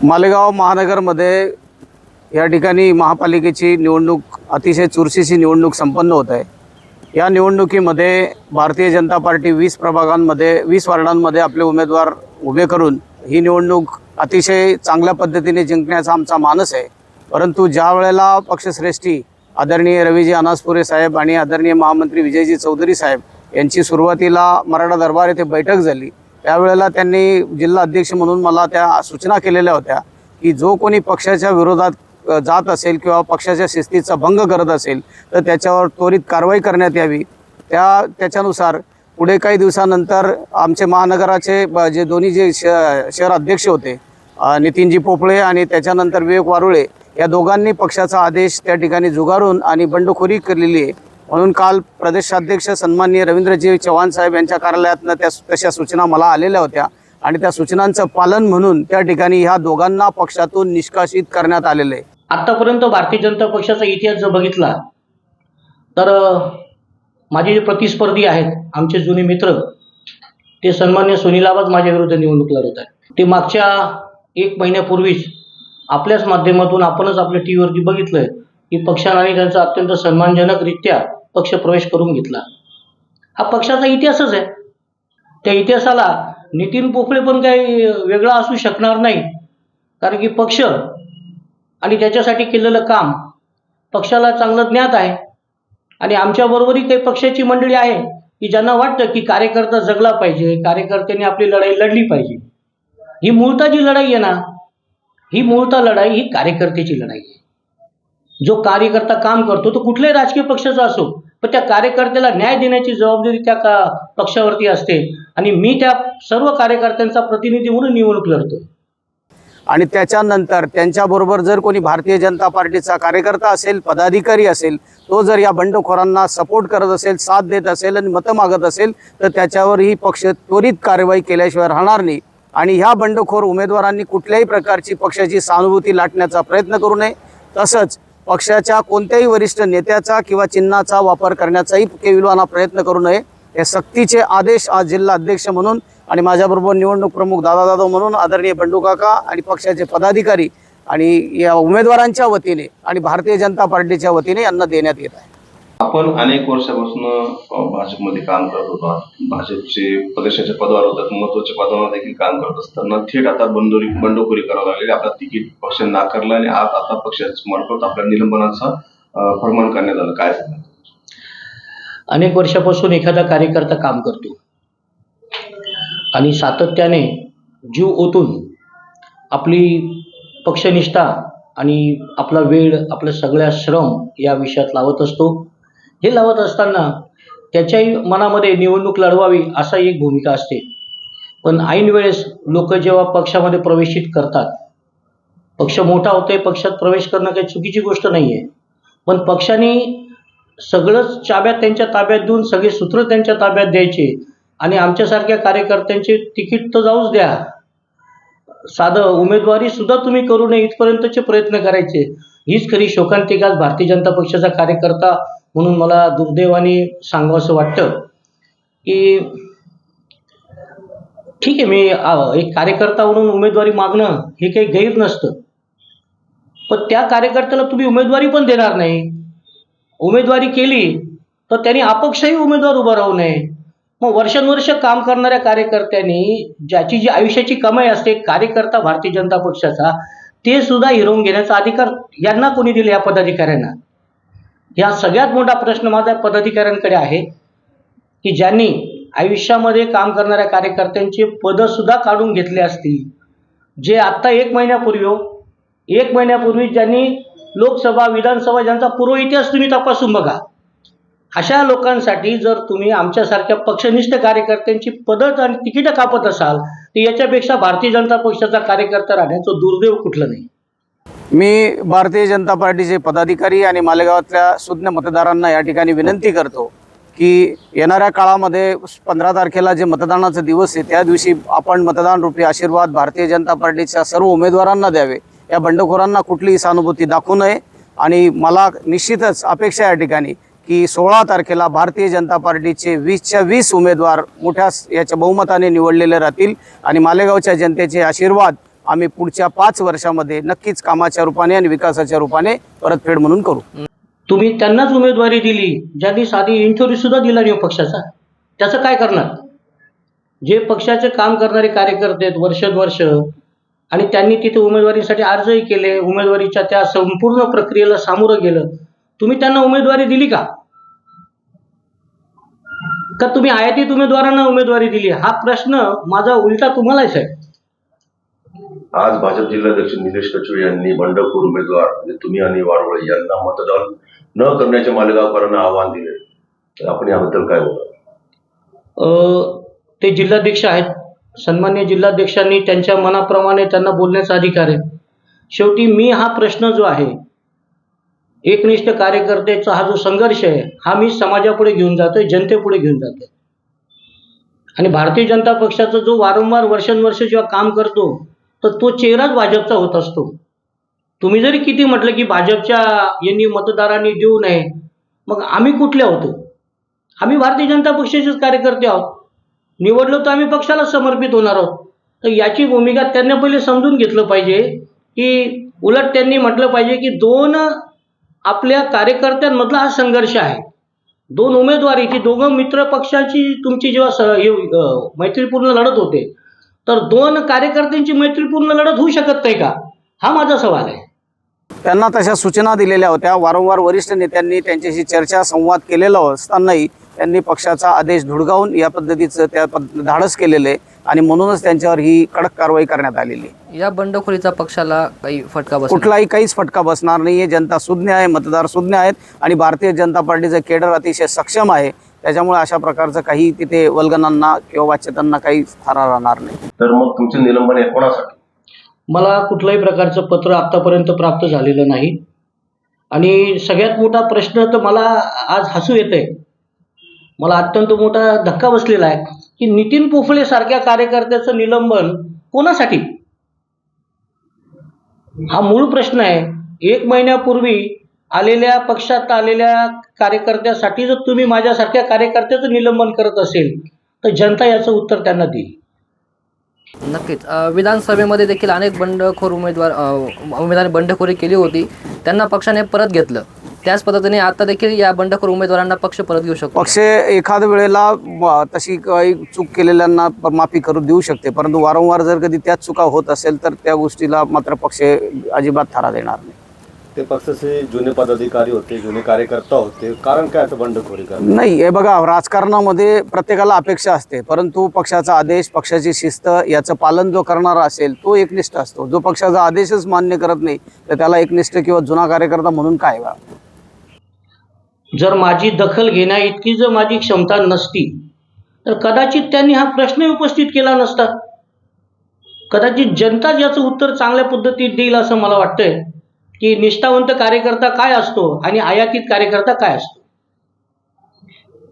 मालेगाव महानगरमध्ये या ठिकाणी महापालिकेची निवडणूक अतिशय चुरशीची निवडणूक संपन्न होत आहे। या निवडणुकीमध्ये भारतीय जनता पार्टी 20 प्रभागांमध्ये 20 वार्डांमध्ये आपले उमेदवार उभे करून ही निवडणूक अतिशय चांगल्या पद्धतीने जिंकण्याचा आमचा मानस आहे। परंतु ज्या वेळेला पक्षश्रेष्ठी आदरणीय रवीजी अनासपुरे साहेब आणि आदरणीय महामंत्री विजयजी चौधरी साहेब यांची सुरुवातीला मराठा दरबार येथे बैठक झाली, त्यावेळेला त्यांनी जिल्हा अध्यक्ष म्हणून मला त्या सूचना केलेल्या होत्या की जो कोणी पक्षाच्या विरोधात जात असेल किंवा पक्षाच्या शिस्तीचा भंग करत असेल तर त्याच्यावर त्वरित कारवाई करण्यात यावी। त्याच्यानुसार पुढे काही दिवसानंतर आमचे महानगराचे जे दोन्ही जे शहर अध्यक्ष होते नितीनजी पोपळे आणि त्याच्यानंतर विवेक वारुळे या दोघांनी पक्षाचा आदेश त्या ठिकाणी जुगारून आणि बंडखोरी केलेली आहे। म्हणून काल प्रदेशाध्यक्ष सन्माननीय रवींद्रजी चव्हाण साहेब यांच्या कार्यालयातनं तशा सूचना मला आलेल्या होत्या आणि त्या सूचनांचं पालन म्हणून त्या ठिकाणी ह्या दोघांना पक्षातून निष्कासित करण्यात आलेले आहे। आतापर्यंत भारतीय जनता पक्षाचा इतिहास जर बघितला तर माझे जे प्रतिस्पर्धी आहेत आमचे जुने मित्र ते सन्माननीय सुनील आबाज माझ्या विरुद्ध निवडणूक लढवत आहेत। ते मागच्या 1 महिन्यापूर्वीच आपल्याच माध्यमातून आपणच आपल्या टीव्हीवरती बघितलंय की पक्षाने त्यांचा अत्यंत सन्मानजनकरित्या पक्ष प्रवेश करून घेतला। हा पक्षाचा इतिहासच आहे। त्या इतिहासाला नितीन पोफळे पण काही वेगळा असू शकणार नाही, कारण की पक्ष आणि त्याच्यासाठी केलेलं काम पक्षाला चांगलं ज्ञात आहे। आणि आमच्याबरोबरही काही पक्षाची मंडळी आहे की ज्यांना वाटतं की कार्यकर्ता जगला पाहिजे, कार्यकर्त्यांनी आपली लढाई लढली पाहिजे। ही मूळतः जी लढाई आहे ना, ही मूळतः लढाई ही कार्यकर्त्याची लढाई आहे। जो कार्यकर्ता काम करतो तो कुठल्याही राजकीय पक्षाचा असो, पण त्या कार्यकर्त्याला न्याय देण्याची जबाबदारी त्या पक्षावरती असते आणि मी त्या सर्व कार्यकर्त्यांचा प्रतिनिधी म्हणून निवडणूक लढतो। आणि त्याच्यानंतर त्यांच्याबरोबर जर कोणी भारतीय जनता पार्टीचा कार्यकर्ता असेल, पदाधिकारी असेल, तो जर या बंडखोरांना सपोर्ट करत असेल, साथ देत असेल आणि मतं मागत असेल तर त्याच्यावर ही पक्ष त्वरित कारवाई केल्याशिवाय राहणार नाही। आणि ह्या बंडखोर उमेदवारांनी कुठल्याही प्रकारची पक्षाची सहानुभूती लाटण्याचा प्रयत्न करू नये, तसंच पक्षाच्या कोणत्याही वरिष्ठ नेत्याचा किंवा चिन्हाचा वापर करण्याचाही केविलवाना प्रयत्न करू नये। हे सक्तीचे आदेश आज जिल्हा अध्यक्ष म्हणून आणि माझ्याबरोबर निवडणूक प्रमुख दादा जाधव म्हणून आदरणीय बंडू काका आणि पक्षाचे पदाधिकारी आणि या उमेदवारांच्या वतीने आणि भारतीय जनता पार्टीच्या वतीने यांना देण्यात येत आहे। आपण अनेक वर्षापासून भाजपमध्ये काम करत होतो। भाजपचे प्रदेशाचे पदावर होतात, महत्वाच्या पदावर देखील काम करत असताना थेट आता बंडखोरी करावी लागली। आपला तिकीट पक्ष नाकारला आणि आता पक्षाच्या मार्फत आपल्या निलंबनाचा फरमान करण्यात आलं। काय सांगणार? अनेक वर्षापासून एखादा कार्यकर्ता काम करतो आणि सातत्याने जीव ओतून आपली पक्षनिष्ठा आणि आपला वेळ, आपल्या सगळ्या श्रम या विषयात लावत असतो। हे लावत असताना त्याच्याही मनामध्ये निवडणूक लढवावी असा एक भूमिका असते, पण ऐन वेळेस लोक जेव्हा पक्षामध्ये प्रवेशित करतात, पक्ष मोठा होतोय, पक्षात प्रवेश करणं काही चुकीची गोष्ट नाही आहे, पण पक्षाने सगळंच चाब्यात त्यांच्या ताब्यात देऊन सगळे सूत्र त्यांच्या ताब्यात द्यायचे आणि आमच्यासारख्या कार्यकर्त्यांचे तिकीट तर जाऊच द्या, साधं उमेदवारी सुद्धा तुम्ही करू नये इथपर्यंतचे प्रयत्न करायचे। हीच खरी शोकांतिका भारतीय जनता पक्षाचा कार्यकर्ता म्हणून मला दुर्दैवाने सांगावंसं वाटतं की ठीक आहे, मी एक कार्यकर्ता म्हणून उमेदवारी मागणं हे काही गैर नसतं, पण त्या कार्यकर्त्याला तुम्ही उमेदवारी पण देणार नाही। उमेदवारी केली तर त्यांनी अपक्षही उमेदवार उभा राहू नये। मग वर्षानुवर्ष काम करणाऱ्या कार्यकर्त्यांनी ज्याची जी आयुष्याची कमाई असते, कार्यकर्ता भारतीय जनता पक्षाचा, ते सुद्धा हिरावून घेण्याचा अधिकार यांना कोणी दिले? या पदाधिकाऱ्यांना। या सगळ्यात मोठा प्रश्न माझा पदाधिकाऱ्यांकडे आहे की ज्यांनी आयुष्यामध्ये काम करणाऱ्या कार्यकर्त्यांचे पदं सुद्धा काढून घेतले असतील, जे आत्ता 1 महिन्यापूर्वी ज्यांनी लोकसभा, विधानसभा, ज्यांचा पूर्व इतिहास तुम्ही तपासून बघा, अशा लोकांसाठी जर तुम्ही आमच्यासारख्या पक्षनिष्ठ कार्यकर्त्यांची पदं आणि तिकीटं कापत असाल तर याच्यापेक्षा भारतीय जनता पक्षाचा कार्यकर्ता राहण्याचं दुर्दैव कुठलं नाही। मी भारतीय जनता पार्टीचे पदाधिकारी आणि मालेगावातल्या सुज्ञ मतदारांना या ठिकाणी विनंती करतो की येणाऱ्या काळामध्ये 15 तारखेला जे मतदानाचा दिवस आहे त्या दिवशी आपण मतदान रूपी आशीर्वाद भारतीय जनता पार्टीच्या सर्व उमेदवारांना द्यावे। या बंडखोरांना कुठलीही सहानुभूती दाखवू नये आणि मला निश्चितच अपेक्षा या ठिकाणी की 16 तारखेला भारतीय जनता पार्टीचे 20च्या 20 उमेदवार मोठ्या याच्या बहुमताने निवडलेले राहतील आणि मालेगावच्या जनतेचे आशीर्वाद आम्ही पुढच्या 5 वर्षामध्ये नक्कीच कामाच्या रूपाने आणि विकासाच्या रूपाने परतफेड म्हणून करू. तुम्ही त्यांनाच उमेदवारी दिली ज्यांनी साधी इंटरव्ह्यू सुद्धा दिला नाही पक्षाचा. त्याचं काय करणार? जे पक्षाचे काम करणारे कार्यकर्ते आहेत वर्षोनवर्ष, आणि त्यांनी तिथे उमेदवारीसाठी अर्जही केले, उमेदवारीच्या त्या संपूर्ण प्रक्रियेला सामोरं गेलं, तुम्ही त्यांना उमेदवारी दिली का? का तुम्ही आयातीत उमेदवारांना उमेदवारी दिली? हा प्रश्न माझा उलटा तुम्हालाच आहे. आज भाजप जिल्हाध्यक्ष निलेश कचोळे यांनी बंडखोर उमेदवार म्हणजे तुम्ही आणि वारवळे यांना मतदान न करण्याचे मालेगावकरांना आव्हान दिले. तर आपण याबद्दल काय बोला? ते जिल्हाध्यक्ष आहेत. सन्मान्य जिल्हाध्यक्षांनी त्यांच्या मनाप्रमाणे त्यांना बोलण्याचा अधिकार आहे. शेवटी मी हा प्रश्न जो आहे, एकनिष्ठ कार्यकर्त्याचा हा जो संघर्ष आहे, हा मी समाजापुढे घेऊन जातोय, जनतेपुढे घेऊन जातोय. आणि भारतीय जनता पक्षाचा जो वारंवार वर्षानुवर्ष जेव्हा काम करतो, तर तो चेहराच भाजपचा होत असतो. तुम्ही जरी किती म्हटलं की भाजपच्या यांनी मतदारांनी देऊ नये, मग आम्ही कुठले होतो? आम्ही भारतीय जनता पक्षाचेच कार्यकर्ते आहोत. निवडलो तर आम्ही पक्षाला समर्पित होणार आहोत. तर याची भूमिका त्यांनी पहिले समजून घेतलं पाहिजे, की उलट त्यांनी म्हटलं पाहिजे की दोन आपल्या कार्यकर्त्यांमधला हा संघर्ष आहे. दोन उमेदवारीची, दोघं मित्र पक्षाची तुमची जेव्हा मैत्रीपूर्ण लढत होते, तर दोन कार्यकर्त्यांची मैत्रीपूर्ण लढत होऊ शकत नाही का? हा माझा सवाल आहे. त्यांना तशा सूचना दिलेल्या होत्या. वारंवार वरिष्ठ नेत्यांनी त्यांच्याशी चर्चा संवाद केलेला असतानाही त्यांनी पक्षाचा आदेश धुडकावून या पद्धतीचं धाडस केलेलं आहे आणि म्हणूनच त्यांच्यावर ही कडक कारवाई करण्यात आलेली आहे. या बंडखोरीचा पक्षाला काही फटका बसणार? कुठलाही काहीच फटका बसणार नाही आहे. जनता सुज्ञ आहे, मतदार सुज्ञ आहेत आणि भारतीय जनता पार्टीचं केडर अतिशय सक्षम आहे. त्याच्यामुळे अशा प्रकारचं काही तिथे वल्गनांना किंवा वाच्यतांना काही थारा राहणार नाही. तर मग तुमचे निलंबन आहे कोणासाठी? मला कुठल्याही प्रकारचं पत्र आत्तापर्यंत प्राप्त झालेलं नाही. आणि सगळ्यात मोठा प्रश्न तर मला आज हसू येतंय, मला अत्यंत मोठा धक्का बसलेला आहे की नितीन पोफळे सारख्या कार्यकर्त्याचं निलंबन कोणासाठी? हा मूळ प्रश्न आहे. 1 महिन्यापूर्वी पक्षात आलेल्या कार्यकर्त्यासाठी जर तुम्ही माझ्यासारख्या कार्यकर्त्याचं निलंबन करत असेल, तर जनता याचं उत्तर त्यांना देईल. नक्कीच. विधानसभेमध्ये देखील अनेक बंडखोर उमेदवारांनी बंडखोरी केली होती, त्यांना पक्षाने परत घेतलं. त्याच पद्धतीने आता देखील या बंडखोर उमेदवारांना पक्ष परत घेऊ शकतो. पक्ष एखाद्या वेळेला तशी काही चूक केलेल्यांना माफी करू देऊ शकते, परंतु वारंवार जर कधी त्याच चुका होत असेल तर त्या गोष्टीला मात्र पक्ष अजिबात थारा देणार नाही. ते पक्षाचे जुने पदाधिकारी होते, जुने कार्यकर्ता होते, कारण काय असं बंडखोरी करणं? नाही, हे बघा, राजकारणामध्ये प्रत्येकाला अपेक्षा असते, परंतु पक्षाचा आदेश, पक्षाची शिस्त याचं पालन जो करणारा असेल तो एकनिष्ठ असतो. जो पक्षाचा आदेशच मान्य करत नाही तर त्याला एकनिष्ठ किंवा जुना कार्यकर्ता म्हणून काय? जर माझी दखल घेण्या इतकी जर माझी क्षमता नसती, तर कदाचित त्यांनी हा प्रश्न उपस्थित केला नसता. कदाचित जनता याचं उत्तर चांगल्या पद्धतीत देईल असं मला वाटतंय, की निष्ठावंत कार्यकर्ता काय असतो आणि आयातीत कार्यकर्ता काय असतो.